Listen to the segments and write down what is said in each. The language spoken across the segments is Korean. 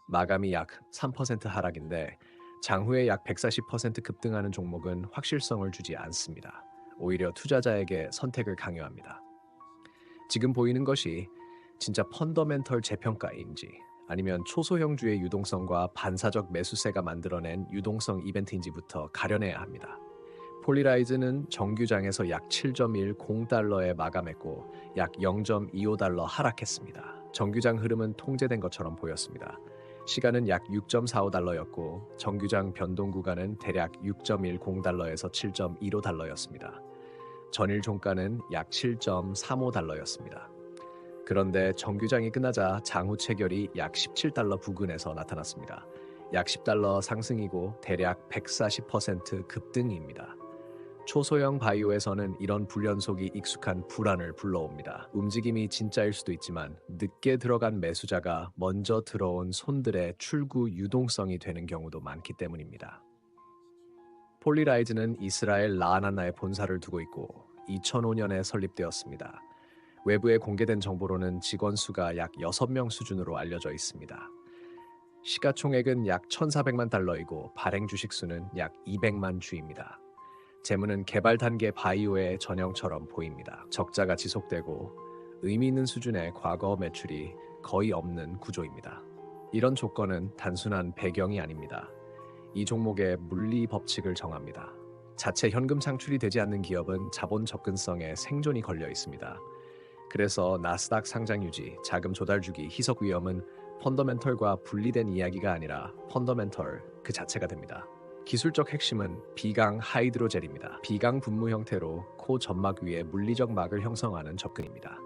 마감이 약 3% 하락인데 장후에 약 140% 급등하는 종목은 확실성을 주지 않습니다. 오히려 투자자에게 선택을 강요합니다. 지금 보이는 것이 진짜 펀더멘털 재평가인지 아니면 초소형주의 유동성과 반사적 매수세가 만들어낸 유동성 이벤트인지부터 가려내야 합니다. 폴리라이즈는 정규장에서 약 7.10달러에 마감했고 약 0.25달러 하락했습니다. 정규장 흐름은 통제된 것처럼 보였습니다. 시간은 약 6.45달러였고 정규장 변동 구간은 대략 6.10달러에서 7.15달러였습니다. 전일 종가는 약 7.35달러였습니다. 그런데 정규장이 끝나자 장후 체결이 약 17달러 부근에서 나타났습니다. 약 10달러 상승이고 대략 140% 급등입니다. 초소형 바이오에서는 이런 불연속이 익숙한 불안을 불러옵니다. 움직임이 진짜일 수도 있지만 늦게 들어간 매수자가 먼저 들어온 손들의 출구 유동성이 되는 경우도 많기 때문입니다. 폴리라이즈는 이스라엘 라아나나에 본사를 두고 있고 2005년에 설립되었습니다. 외부에 공개된 정보로는 직원 수가 약 6명 수준으로 알려져 있습니다. 시가총액은 약 1,400만 달러이고 발행 주식 수는 약 200만 주입니다. 재무는 개발 단계 바이오의 전형처럼 보입니다. 적자가 지속되고 의미 있는 수준의 과거 매출이 거의 없는 구조입니다. 이런 조건은 단순한 배경이 아닙니다. 이 종목의 물리 법칙을 정합니다. 자체 현금 창출이 되지 않는 기업은 자본 접근성에 생존이 걸려 있습니다. 그래서 나스닥 상장 유지, 자금 조달 주기, 희석 위험은 펀더멘털과 분리된 이야기가 아니라 펀더멘털 그 자체가 됩니다. 기술적 핵심은 비강 하이드로젤입니다. 비강 분무 형태로 코 점막 위에 물리적 막을 형성하는 접근입니다.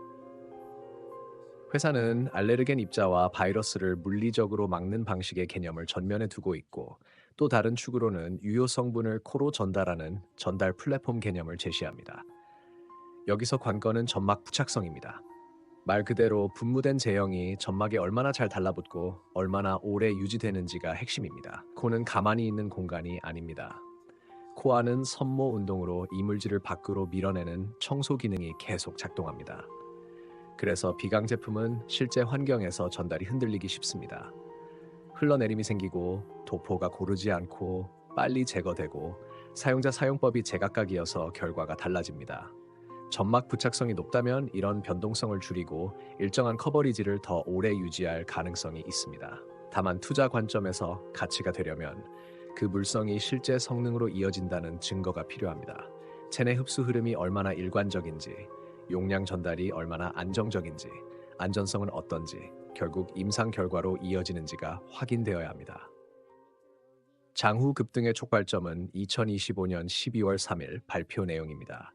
회사는 알레르겐 입자와 바이러스를 물리적으로 막는 방식의 개념을 전면에 두고 있고 또 다른 축으로는 유효 성분을 코로 전달하는 전달 플랫폼 개념을 제시합니다. 여기서 관건은 점막 부착성입니다. 말 그대로 분무된 제형이 점막에 얼마나 잘 달라붙고 얼마나 오래 유지되는지가 핵심입니다. 코는 가만히 있는 공간이 아닙니다. 코 안은 섬모 운동으로 이물질을 밖으로 밀어내는 청소 기능이 계속 작동합니다. 그래서 비강 제품은 실제 환경에서 전달이 흔들리기 쉽습니다. 흘러내림이 생기고 도포가 고르지 않고 빨리 제거되고 사용자 사용법이 제각각이어서 결과가 달라집니다. 점막 부착성이 높다면 이런 변동성을 줄이고 일정한 커버리지를 더 오래 유지할 가능성이 있습니다. 다만 투자 관점에서 가치가 되려면 그 물성이 실제 성능으로 이어진다는 증거가 필요합니다. 체내 흡수 흐름이 얼마나 일관적인지, 용량 전달이 얼마나 안정적인지, 안전성은 어떤지, 결국 임상 결과로 이어지는지가 확인되어야 합니다. 장후 급등의 촉발점은 2025년 12월 3일 발표 내용입니다.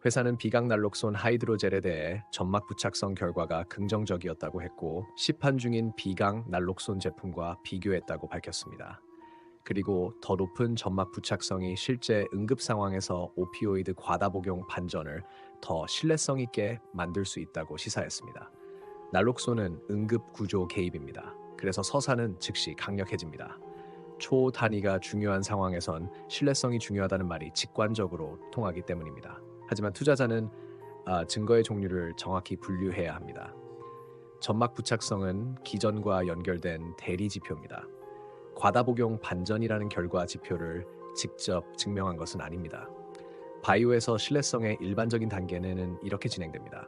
회사는 비강날록손 하이드로젤에 대해 점막 부착성 결과가 긍정적이었다고 했고 시판 중인 비강 날록손 제품과 비교했다고 밝혔습니다. 그리고 더 높은 점막 부착성이 실제 응급 상황에서 오피오이드 과다 복용 반전을 더 신뢰성 있게 만들 수 있다고 시사했습니다. 날록손은 응급 구조 개입입니다. 그래서 서사는 즉시 강력해집니다. 초 단위가 중요한 상황에선 신뢰성이 중요하다는 말이 직관적으로 통하기 때문입니다. 하지만 투자자는 증거의 종류를 정확히 분류해야 합니다. 점막 부착성은 기전과 연결된 대리 지표입니다. 과다 복용 반전이라는 결과 지표를 직접 증명한 것은 아닙니다. 바이오에서 신뢰성의 일반적인 단계는 이렇게 진행됩니다.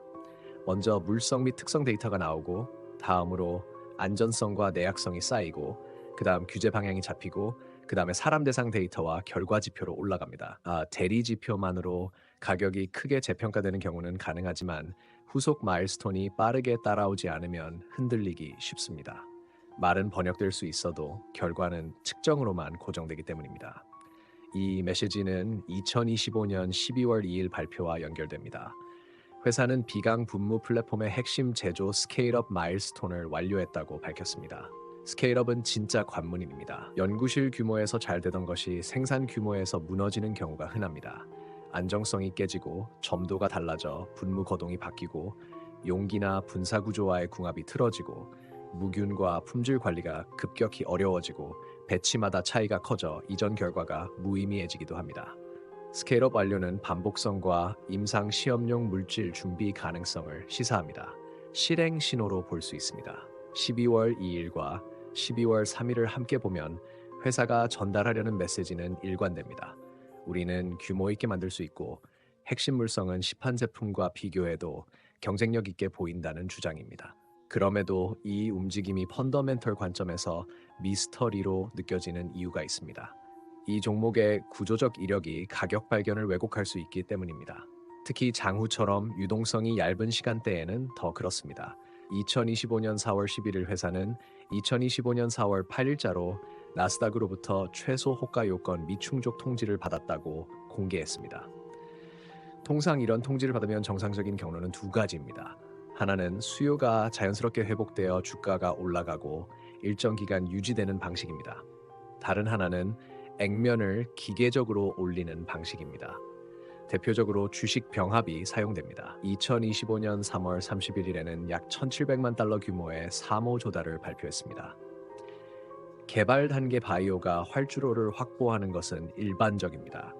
먼저 물성 및 특성 데이터가 나오고 다음으로 안전성과 내약성이 쌓이고 그 다음 규제 방향이 잡히고 그 다음에 사람 대상 데이터와 결과 지표로 올라갑니다. 대리 지표만으로 가격이 크게 재평가되는 경우는 가능하지만 후속 마일스톤이 빠르게 따라오지 않으면 흔들리기 쉽습니다. 말은 번역될 수 있어도 결과는 측정으로만 고정되기 때문입니다. 이 메시지는 2025년 12월 2일 발표와 연결됩니다. 회사는 비강 분무 플랫폼의 핵심 제조 스케일업 마일스톤을 완료했다고 밝혔습니다. 스케일업은 진짜 관문입니다. 연구실 규모에서 잘 되던 것이 생산 규모에서 무너지는 경우가 흔합니다. 안정성이 깨지고 점도가 달라져 분무 거동이 바뀌고 용기나 분사 구조와의 궁합이 틀어지고 무균과 품질 관리가 급격히 어려워지고 배치마다 차이가 커져 이전 결과가 무의미해지기도 합니다. 스케일업 완료는 반복성과 임상 시험용 물질 준비 가능성을 시사합니다. 실행 신호로 볼 수 있습니다. 12월 2일과 12월 3일을 함께 보면 회사가 전달하려는 메시지는 일관됩니다. 우리는 규모 있게 만들 수 있고 핵심 물성은 시판 제품과 비교해도 경쟁력 있게 보인다는 주장입니다. 그럼에도 이 움직임이 펀더멘털 관점에서 미스터리로 느껴지는 이유가 있습니다. 이 종목의 구조적 이력이 가격 발견을 왜곡할 수 있기 때문입니다. 특히 장후처럼 유동성이 얇은 시간대에는 더 그렇습니다. 2025년 4월 11일 회사는 2025년 4월 8일자로 나스닥으로부터 최소 호가 요건 미충족 통지를 받았다고 공개했습니다. 통상 이런 통지를 받으면 정상적인 경로는 두 가지입니다. 하나는 수요가 자연스럽게 회복되어 주가가 올라가고 일정 기간 유지되는 방식입니다. 다른 하나는 액면을 기계적으로 올리는 방식입니다. 대표적으로 주식 병합이 사용됩니다. 2025년 3월 31일에는 약 1,700만 달러 규모의 사모 조달을 발표했습니다. 개발 단계 바이오가 활주로를 확보하는 것은 일반적입니다.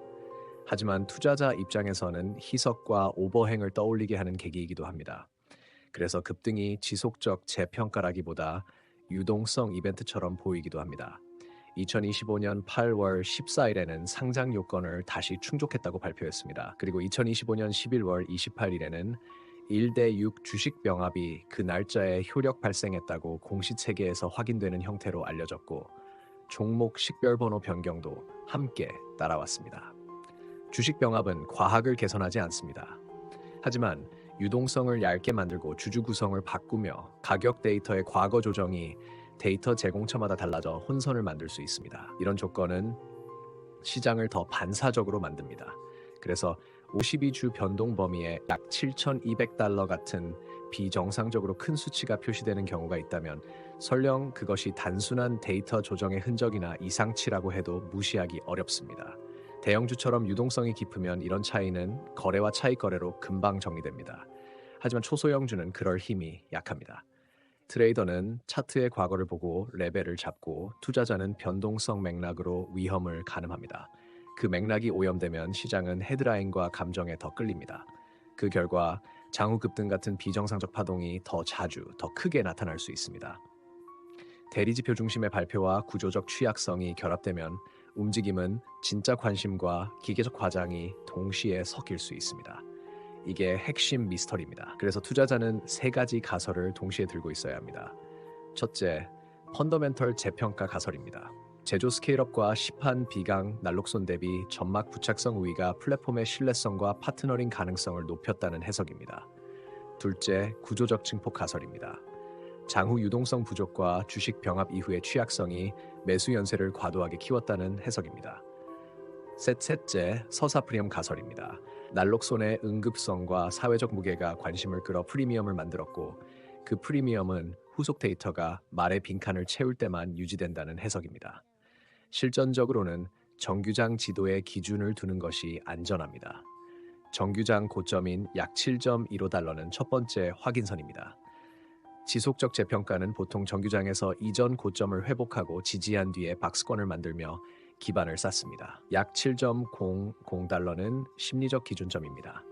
하지만 투자자 입장에서는 희석과 오버행을 떠올리게 하는 계기이기도 합니다. 그래서 급등이 지속적 재평가라기보다 유동성 이벤트처럼 보이기도 합니다. 2025년 8월 14일에는 상장 요건을 다시 충족했다고 발표했습니다. 그리고 2025년 11월 28일에는 1대6 주식 병합이 그 날짜에 효력 발생했다고 공시체계에서 확인되는 형태로 알려졌고 종목 식별번호 변경도 함께 따라왔습니다. 주식 병합은 과학을 개선하지 않습니다. 하지만 유동성을 얇게 만들고 주주 구성을 바꾸며 가격 데이터의 과거 조정이 데이터 제공처마다 달라져 혼선을 만들 수 있습니다. 이런 조건은 시장을 더 반사적으로 만듭니다. 그래서 52주 변동 범위에 약 7,200달러 같은 비정상적으로 큰 수치가 표시되는 경우가 있다면 설령 그것이 단순한 데이터 조정의 흔적이나 이상치라고 해도 무시하기 어렵습니다. 대형주처럼 유동성이 깊으면 이런 차이는 거래와 차익 거래로 금방 정리됩니다. 하지만 초소형주는 그럴 힘이 약합니다. 트레이더는 차트의 과거를 보고 레벨을 잡고 투자자는 변동성 맥락으로 위험을 가늠합니다. 그 맥락이 오염되면 시장은 헤드라인과 감정에 더 끌립니다. 그 결과 장후 급등 같은 비정상적 파동이 더 자주, 더 크게 나타날 수 있습니다. 대리지표 중심의 발표와 구조적 취약성이 결합되면 움직임은 진짜 관심과 기계적 과장이 동시에 섞일 수 있습니다. 이게 핵심 미스터리입니다. 그래서 투자자는 세 가지 가설을 동시에 들고 있어야 합니다. 첫째, 펀더멘털 재평가 가설입니다. 제조 스케일업과 시판 비강 난록손 대비 점막 부착성 우위가 플랫폼의 신뢰성과 파트너링 가능성을 높였다는 해석입니다. 둘째, 구조적 증폭 가설입니다. 장후 유동성 부족과 주식 병합 이후의 취약성이 매수 연세를 과도하게 키웠다는 해석입니다. 셋째, 서사프리엄 가설입니다. 난록손의 응급성과 사회적 무게가 관심을 끌어 프리미엄을 만들었고 그 프리미엄은 후속 데이터가 말의 빈칸을 채울 때만 유지된다는 해석입니다. 실전적으로는 정규장 지도에 기준을 두는 것이 안전합니다. 정규장 고점인 약 7.15달러는 첫 번째 확인선입니다. 지속적 재평가는 보통 정규장에서 이전 고점을 회복하고 지지한 뒤에 박스권을 만들며 기반을 쌓습니다. 약 7.00달러는 심리적 기준점입니다.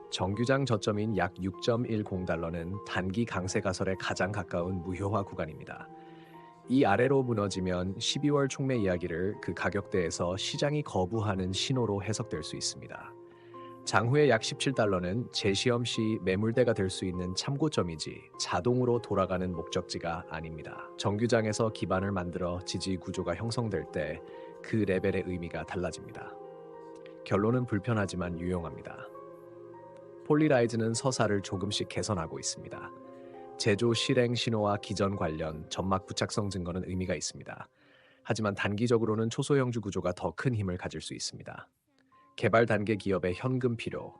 정규장 저점인 약 6.10달러는 단기 강세 가설에 가장 가까운 무효화 구간입니다. 이 아래로 무너지면 12월 촉매 이야기를 그 가격대에서 시장이 거부하는 신호로 해석될 수 있습니다. 장후의 약 17달러는 재시험 시 매물대가 될 수 있는 참고점이지 자동으로 돌아가는 목적지가 아닙니다. 정규장에서 기반을 만들어 지지 구조가 형성될 때 그 레벨의 의미가 달라집니다. 결론은 불편하지만 유용합니다. 폴리라이즈는 서사를 조금씩 개선하고 있습니다. 제조 실행 신호와 기전 관련 점막 부착성 증거는 의미가 있습니다. 하지만 단기적으로는 초소형주 구조가 더 큰 힘을 가질 수 있습니다. 개발 단계 기업의 현금 필요,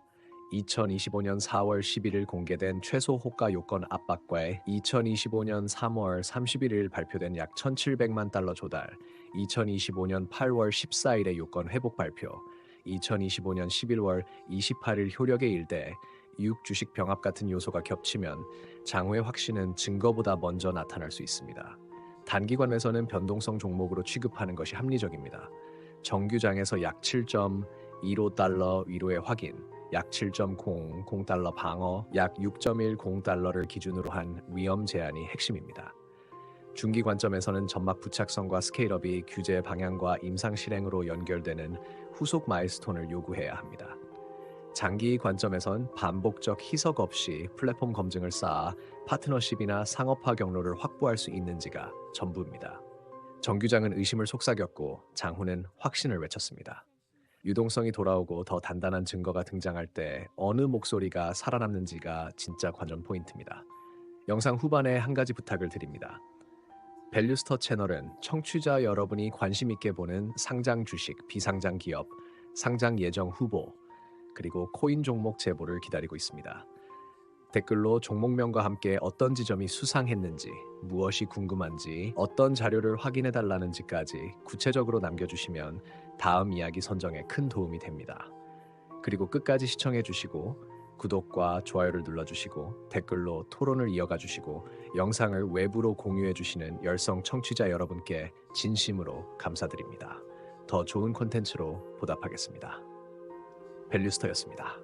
2025년 4월 11일 공개된 최소 호가 요건 압박과의 2025년 3월 31일 발표된 약 1,700만 달러 조달, 2025년 8월 14일의 요건 회복 발표, 2025년 11월 28일 효력의 일대, 6 주식 병합 같은 요소가 겹치면 장후의 확신은 증거보다 먼저 나타날 수 있습니다. 단기관에서는 변동성 종목으로 취급하는 것이 합리적입니다. 정규장에서 약 7.15달러 위로의 확인, 약 7.00달러 방어, 약 6.10달러를 기준으로 한 위험 제한이 핵심입니다. 중기 관점에서는 점막 부착성과 스케일업이 규제 방향과 임상 실행으로 연결되는 후속 마일스톤을 요구해야 합니다. 장기 관점에선 반복적 희석 없이 플랫폼 검증을 쌓아 파트너십이나 상업화 경로를 확보할 수 있는지가 전부입니다. 정규장은 의심을 속삭였고 장훈은 확신을 외쳤습니다. 유동성이 돌아오고 더 단단한 증거가 등장할 때 어느 목소리가 살아남는지가 진짜 관전 포인트입니다. 영상 후반에 한 가지 부탁을 드립니다. 밸류스터 채널은 청취자 여러분이 관심 있게 보는 상장 주식, 비상장 기업, 상장 예정 후보, 그리고 코인 종목 제보를 기다리고 있습니다. 댓글로 종목명과 함께 어떤 지점이 수상했는지, 무엇이 궁금한지, 어떤 자료를 확인해 달라는지까지 구체적으로 남겨주시면 다음 이야기 선정에 큰 도움이 됩니다. 그리고 끝까지 시청해 주시고 구독과 좋아요를 눌러주시고 댓글로 토론을 이어가 주시고 영상을 외부로 공유해 주시는 열성 청취자 여러분께 진심으로 감사드립니다. 더 좋은 콘텐츠로 보답하겠습니다. 밸류스터였습니다.